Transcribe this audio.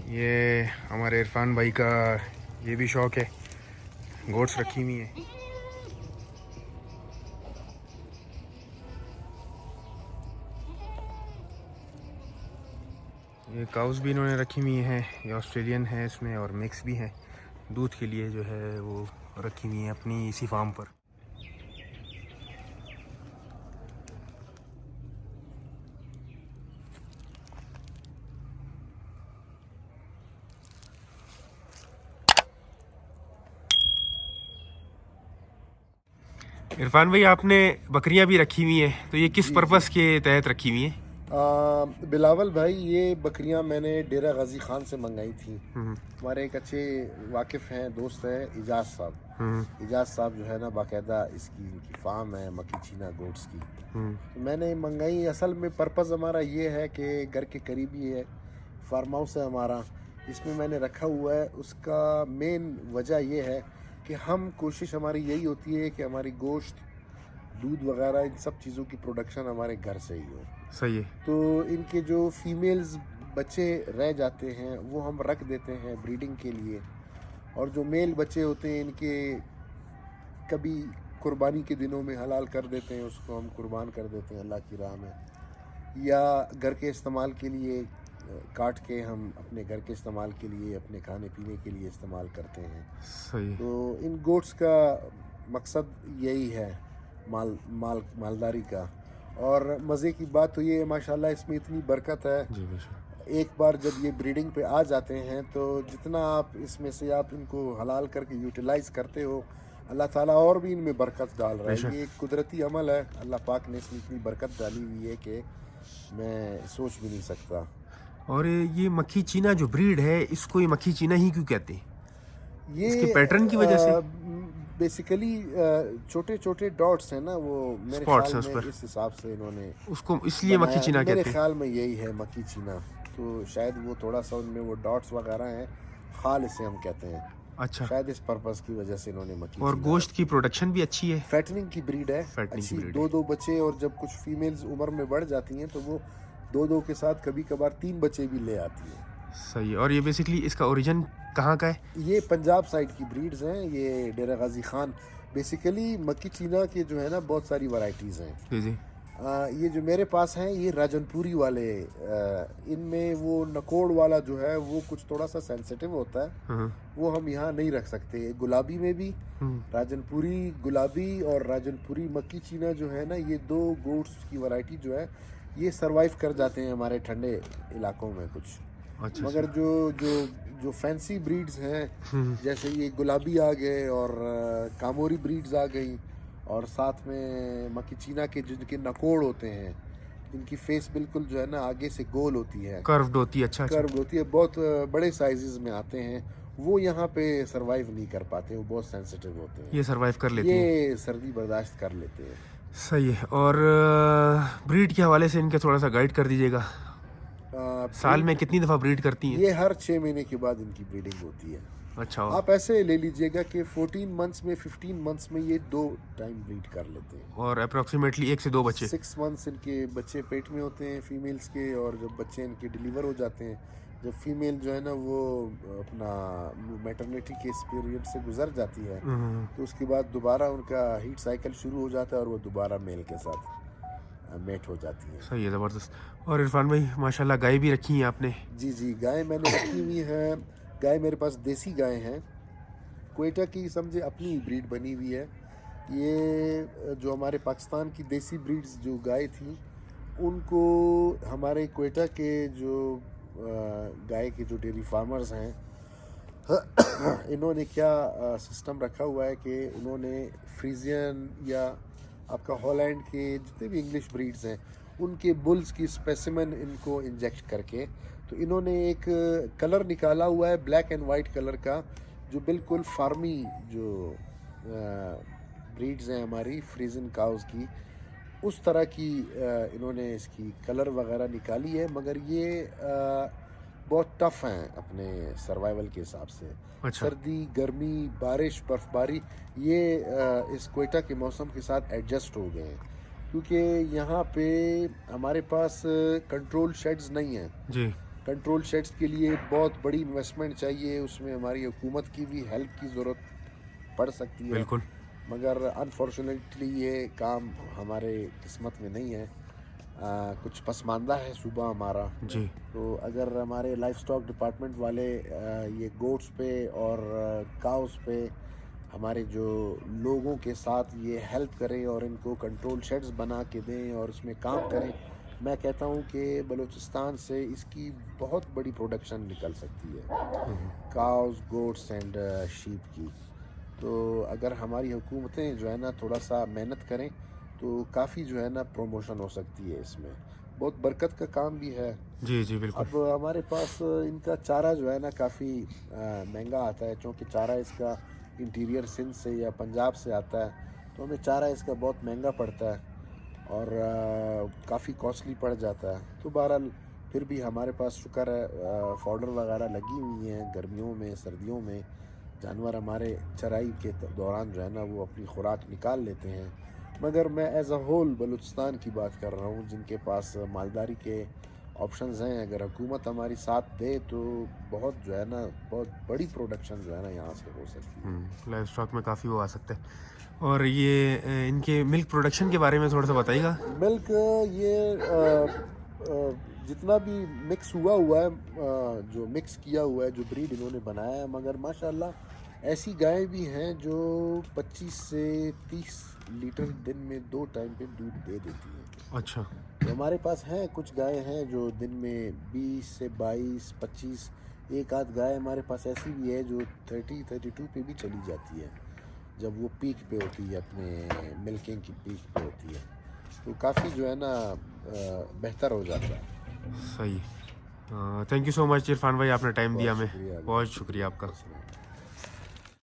ये हमारे इरफान भाई का ये भी शौक है, गोट्स रखी हुई है। ये काउस भी इन्होंने रखी हुई हैं, ये ऑस्ट्रेलियन है इसमें और मिक्स भी हैं, दूध के लिए जो है वो रखी हुई हैं अपनी इसी फार्म पर। इरफान भाई, आपने बकरियां भी रखी हुई हैं, तो ये किस पर्पस के तहत रखी हुई हैं? बिलावल भाई, ये बकरियां मैंने डेरा गाजी खान से मंगाई थी। हमारे एक अच्छे वाकिफ़ हैं, दोस्त हैं इजाज़ साहब। इजाज़ साहब जो है ना, बाकायदा इनकी फार्म है मक्की चीना गोट्स की। तो मैंने मंगाई, असल में पर्पज़ हमारा ये है कि घर के करीबी है, फार्म हाउस है हमारा, इसमें मैंने रखा हुआ है। उसका मेन वजह ये है कि हम कोशिश हमारी यही होती है कि हमारी गोश्त, दूध वगैरह, इन सब चीज़ों की प्रोडक्शन हमारे घर से ही हो। सही है। तो इनके जो फीमेल्स बच्चे रह जाते हैं वो हम रख देते हैं ब्रीडिंग के लिए, और जो मेल बच्चे होते हैं इनके कभी कुर्बानी के दिनों में हलाल कर देते हैं, उसको हम कुर्बान कर देते हैं अल्लाह की राह में, या घर के इस्तेमाल के लिए काट के हम अपने घर के इस्तेमाल के लिए, अपने खाने पीने के लिए इस्तेमाल करते हैं। सही। तो इन गोट्स का मकसद यही है, मालदारी का। और मज़े की बात तो ये है माशाल्लाह, इसमें इतनी बरकत है। जी एक बार जब ये ब्रीडिंग पे आ जाते हैं तो जितना आप इसमें से आप इनको हलाल करके यूटिलाइज़ करते हो, अल्लाह ताला और भी इनमें बरकत डाल रहा है। ये एक कुदरती अमल है, अल्लाह पाक ने इसमें इतनी बरकत डाली हुई है कि मैं सोच भी नहीं सकता। और ये मक्खी चीना जो ब्रीड है, इसको ये मक्खी चीना ही क्यों कहते हैं? ये इसके पैटर्न की वजह से? बेसिकली छोटे छोटे डॉट्स हैं ना, वो मेरे ख्याल में इस हिसाब से इन्होंने उसको इसलिए मक्खी चीना कहते हैं। मेरे ख्याल में यही है मक्खी चीना। तो शायद वो थोड़ा सा उनमें वो डॉट्स वगैरह हैं, खाल इसे हम कहते हैं। अच्छा। शायद इस पर्पस की वजह से इन्होंने मक्खी और चीना। गोश्त की प्रोडक्शन भी अच्छी है, फैटनिंग की ब्रीड है, अच्छी। दो बच्चे, और जब कुछ फीमेल्स उम्र में बढ़ जाती हैं तो वो दो के साथ कभी कभार 3 बच्चे भी ले आती हैं। सही है। और ये बेसिकली इसका ओरिजिन कहाँ का है? ये पंजाब साइड की ब्रीड्स हैं, ये डेरा गाजी खान। बेसिकली मक्की चीना के जो है ना बहुत सारी वैरायटीज़ हैं। जी जी। ये जो मेरे पास हैं ये राजनपुरी वाले, इनमें वो नकोड़ वाला जो है वो कुछ थोड़ा सा सेंसिटिव होता है, वो हम यहाँ नहीं रख सकते। गुलाबी में भी राजनपुरी गुलाबी और राजनपुरी मक्की चीना जो है ना, ये 2 गोट्स की वैरायटी जो है ये सरवाइव कर जाते हैं हमारे ठंडे इलाकों में कुछ। अच्छा। मगर जो जो जो फैंसी ब्रीड्स हैं, जैसे ये गुलाबी आ गए और कामोरी ब्रीड्स आ गई, और साथ में मक्की चीना के जिनके नकोड़ होते हैं, इनकी फेस बिल्कुल जो है ना आगे से गोल होती है, कर्व्ड होती है। अच्छा। कर्व्ड होती है, बहुत बड़े साइजेस में आते हैं। वो यहाँ पे सरवाइव नहीं कर पाते, वो बहुत सेंसिटिव होते हैं। ये सरवाइव कर लेते हैं, ये सर्दी बर्दाश्त कर लेते हैं। सही है। और ब्रीड के हवाले से इनके थोड़ा सा गाइड कर दीजिएगा। साल में कितनी दफ़ा ब्रीड करती हैं? ये हर 6 महीने के बाद इनकी ब्रीडिंग होती है। अच्छा। आप ऐसे ले लीजिएगा कि 14 मंथ्स में, 15 मंथ्स में ये 2 टाइम ब्रीड कर लेते हैं। और अप्रोक्सीमेटली 1 से 2 बच्चे? 6 मंथ्स इनके बच्चे पेट में होते हैं फीमेल्स के, और जब बच्चे इनके डिलीवर हो जाते हैं, जब फीमेल जो है ना वो अपना मैटरनिटी के इस पीरियड से गुजर जाती है, तो उसके बाद दोबारा उनका हीट साइकिल शुरू हो जाता है और वो दोबारा मेल के साथ मेट हो जाती है। सही है, ज़बरदस्त। और इरफान भाई, माशाल्लाह गाय भी रखी हैं आपने? जी जी, गाय मैंने रखी हुई है। गाय मेरे पास देसी गाय हैं, क्वेटा की, समझे अपनी ब्रीड बनी हुई है। ये जो हमारे पाकिस्तान की देसी ब्रीड्स जो गाय थी, उनको हमारे क्वेटा के जो गाय के जो डेयरी फार्मर्स हैं इन्होंने क्या सिस्टम रखा हुआ है कि उन्होंने फ्रीजियन या आपका हॉलैंड के जितने भी इंग्लिश ब्रीड्स हैं, उनके बुल्स की स्पेसिमेन इनको इंजेक्ट करके, तो इन्होंने एक कलर निकाला हुआ है ब्लैक एंड वाइट कलर का, जो बिल्कुल फार्मी जो ब्रीड्स हैं हमारी फ्रीजन काउस की, उस तरह की इन्होंने इसकी कलर वगैरह निकाली है। मगर ये बहुत टफ हैं अपने सर्वाइवल के हिसाब से। अच्छा। सर्दी, गर्मी, बारिश, बर्फबारी, ये इस क्वेटा के मौसम के साथ एडजस्ट हो गए हैं, क्योंकि यहाँ पे हमारे पास कंट्रोल शेड्स नहीं हैं। जी। کنٹرول شیڈس کے لیے بہت بڑی انویسٹمنٹ چاہیے، اس میں ہماری حکومت کی بھی ہیلپ کی ضرورت پڑ سکتی ہے، بالکل مگر انفارچونیٹلی یہ کام ہمارے قسمت میں نہیں ہے، کچھ پسماندہ ہے صوبہ ہمارا. جی تو اگر ہمارے لائف سٹاک ڈپارٹمنٹ والے یہ گوٹس پہ اور کاؤس پہ ہمارے جو لوگوں کے ساتھ یہ ہیلپ کریں اور ان کو کنٹرول شیڈز بنا کے دیں اور اس میں کام کریں، میں کہتا ہوں کہ بلوچستان سے اس کی بہت بڑی پروڈکشن نکل سکتی ہے، کاؤز گوٹس اینڈ شیپ کی. تو اگر ہماری حکومتیں جو ہے نا تھوڑا سا محنت کریں تو کافی جو ہے نا پروموشن ہو سکتی ہے، اس میں بہت برکت کا کام بھی ہے. جی جی بالکل. اب ہمارے پاس ان کا چارہ جو ہے نا کافی مہنگا آتا ہے، چونکہ چارہ اس کا انٹیریئر سندھ سے یا پنجاب سے آتا ہے، تو ہمیں چارہ اس کا بہت مہنگا پڑتا ہے اور کافی کاسٹلی پڑ جاتا ہے. تو بہرحال پھر بھی ہمارے پاس شکر ہے فوڈر وغیرہ لگی ہوئی ہیں، گرمیوں میں سردیوں میں جانور ہمارے چرائی کے دوران جو ہے نا وہ اپنی خوراک نکال لیتے ہیں. مگر میں ایز اے ہول بلوچستان کی بات کر رہا ہوں جن کے پاس مالداری کے آپشنز ہیں، اگر حکومت ہماری ساتھ دے تو بہت جو ہے نا بہت بڑی پروڈکشن جو ہے نا یہاں سے ہو سکتی ہے. لائف اسٹاک میں کافی وہ آ سکتے ہیں. اور یہ ان کے ملک پروڈکشن کے بارے میں تھوڑا سا بتائیے گا. ملک یہ جتنا بھی مکس ہوا ہے، جو مکس کیا ہوا ہے، جو بریڈ انہوں نے بنایا ہے، مگر ماشاءاللہ ایسی گائیں بھی ہیں جو 25 سے 30 لیٹر دن میں 2 ٹائم پہ دودھ دے دیتی ہیں. اچھا. تو ہمارے پاس ہیں کچھ گائیں ہیں جو دن میں 20 سے 22 25، ایک آدھ گائے ہمارے پاس ایسی بھی ہے جو 30-32 پہ بھی چلی جاتی ہے جب وہ پیک پہ ہوتی ہے، اپنے ملکنگ کی پیک پہ ہوتی ہے، تو کافی جو ہے نا بہتر ہو جاتا ہے. صحیح. تھینک یو سو مچ عرفان بھائی، آپ نے ٹائم دیا بہت ہمیں. شکریہ. بہت شکریہ آپ کا.